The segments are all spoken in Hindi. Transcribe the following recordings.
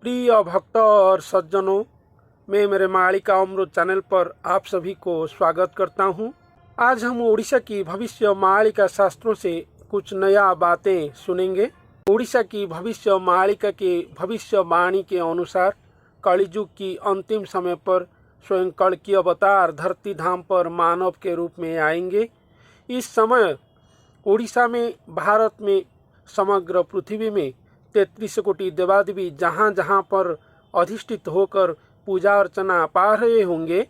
प्रिय भक्त और सज्जनों, मैं मेरे मालिका अमृत चैनल पर आप सभी को स्वागत करता हूं। आज हम उड़ीसा की भविष्य मालिका शास्त्रों से कुछ नया बातें सुनेंगे। उड़ीसा की भविष्य मालिका के भविष्यवाणी के अनुसार कलियुग की अंतिम समय पर स्वयं कल्कि अवतार धरती धाम पर मानव के रूप में आएंगे। इस समय उड़ीसा में, भारत में, समग्र पृथ्वी में 33 कोटि देवादेवी जहाँ जहाँ पर अधिष्ठित होकर पूजा अर्चना पा रहे होंगे,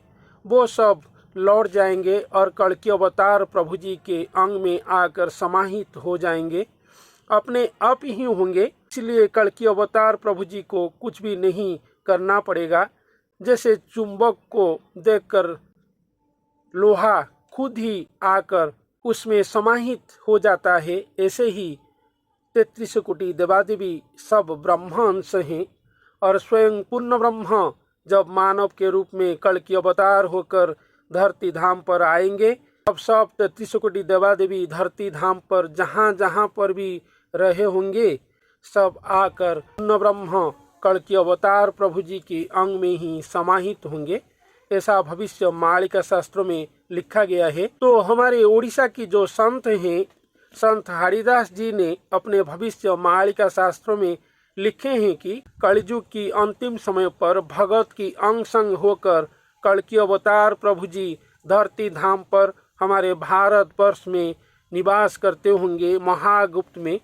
वो सब लौट जाएंगे और कल्कि अवतार प्रभु जी के अंग में आकर समाहित हो जाएंगे, अपने आप ही होंगे। इसलिए कल्कि अवतार प्रभु जी को कुछ भी नहीं करना पड़ेगा। जैसे चुंबक को देखकर लोहा खुद ही आकर उसमें समाहित हो जाता है, ऐसे ही 33 कोटि देवादेवी सब ब्रह्मांश हैं और स्वयं पूर्ण ब्रह्म जब मानव के रूप में कल्कि अवतार होकर धरती धाम पर आएंगे, अब सब 33 कोटि देवादेवी धरती धाम पर जहाँ जहाँ पर भी रहे होंगे, सब आकर पूर्ण ब्रह्म कल्कि अवतार प्रभु जी के अंग में ही समाहित होंगे। ऐसा भविष्य मालिका शास्त्रों में लिखा गया है। तो हमारे उड़ीसा की जो संत हैं, संत हरिदास जी ने अपने भविष्य मालिका शास्त्रों में लिखे हैं कि कलियुग की अंतिम समय पर भगत की अंग संग होकर कल्कि अवतार प्रभु जी धरती धाम पर हमारे भारत वर्ष में निवास करते होंगे, महागुप्त में।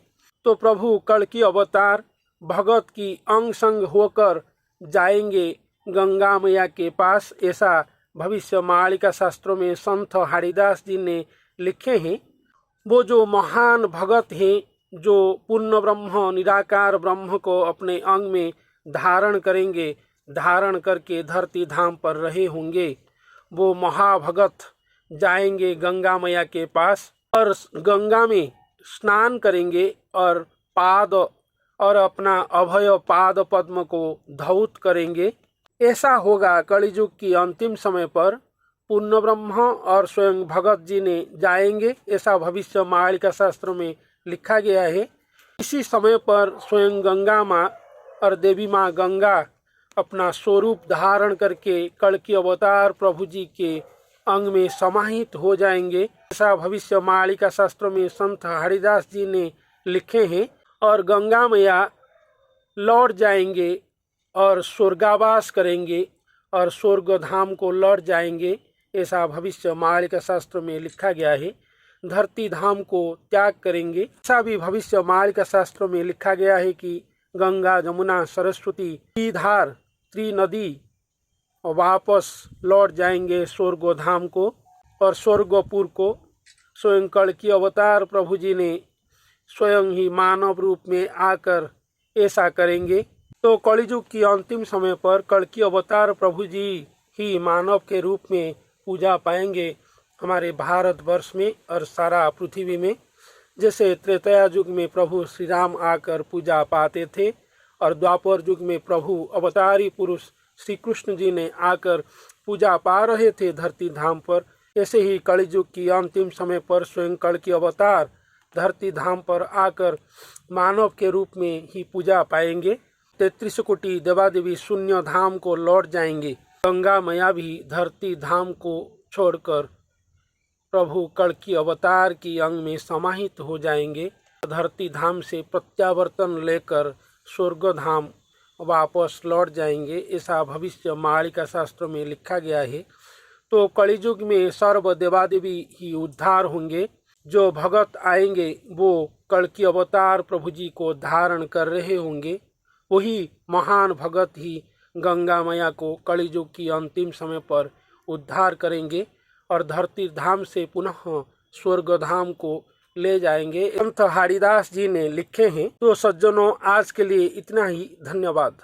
तो प्रभु कल्कि अवतार भगत की अंग संग होकर जाएंगे गंगा मैया के पास। ऐसा भविष्य मालिका शास्त्रों में संत हरिदास जी ने लिखे हैं। वो जो महान भगत हैं, जो पूर्ण ब्रह्म निराकार ब्रह्म को अपने अंग में धारण करेंगे, धारण करके धरती धाम पर रहे होंगे, वो महाभगत जाएंगे गंगा मैया के पास और गंगा में स्नान करेंगे और पाद और अपना अभय पाद पद्म को धौत करेंगे। ऐसा होगा कलियुग की अंतिम समय पर। पूर्ण ब्रह्म और स्वयं भगत जी ने जाएंगे, ऐसा भविष्य मालिका शास्त्रों में लिखा गया है। इसी समय पर स्वयं गंगा माँ और देवी माँ गंगा अपना स्वरूप धारण करके कल्कि अवतार प्रभु जी के अंग में समाहित हो जाएंगे, ऐसा भविष्य मालिका शास्त्रों में संत हरिदास जी ने लिखे हैं। और गंगा मैया लौट जाएंगे और स्वर्गावास करेंगे और स्वर्ग धाम को लौट जाएंगे, ऐसा भविष्य मालिका शास्त्र में लिखा गया है। धरती धाम को त्याग करेंगे। ऐसा भी भविष्य मालिका शास्त्र में लिखा गया है कि गंगा जमुना सरस्वती त्रिधार त्रिनदी वापस लौट जाएंगे स्वर्ग धाम को और स्वर्गपुर को। स्वयं कल्कि अवतार प्रभु जी ने स्वयं ही मानव रूप में आकर ऐसा करेंगे। तो कलियुग की अंतिम समय पर कल्कि अवतार प्रभु जी ही मानव के रूप में पूजा पाएंगे हमारे भारत वर्ष में और सारा पृथ्वी में। जैसे त्रेता युग में प्रभु श्री राम आकर पूजा पाते थे और द्वापर युग में प्रभु अवतारी पुरुष श्री कृष्ण जी ने आकर पूजा पा रहे थे धरती धाम पर, ऐसे ही कलियुग की अंतिम समय पर स्वयं कल्कि अवतार धरती धाम पर आकर मानव के रूप में ही पूजा पाएंगे। 33 कोटि देवादेवी शून्य धाम को लौट जाएंगे। गंगा मैया भी धरती धाम को छोड़कर प्रभु कल्कि अवतार की अंग में समाहित हो जाएंगे। धरती धाम से प्रत्यावर्तन लेकर स्वर्ग धाम वापस लौट जाएंगे, ऐसा भविष्य मालिका शास्त्र में लिखा गया है। तो कलियुग में सर्व देवादेवी ही उद्धार होंगे। जो भगत आएंगे वो कल्कि अवतार प्रभु जी को धारण कर रहे होंगे। वही महान भगत ही गंगा मैया को कलियुग की अंतिम समय पर उद्धार करेंगे और धरती धाम से पुनः स्वर्ग धाम को ले जाएंगे। संत हरिदास जी ने लिखे हैं। तो सज्जनों, आज के लिए इतना ही। धन्यवाद।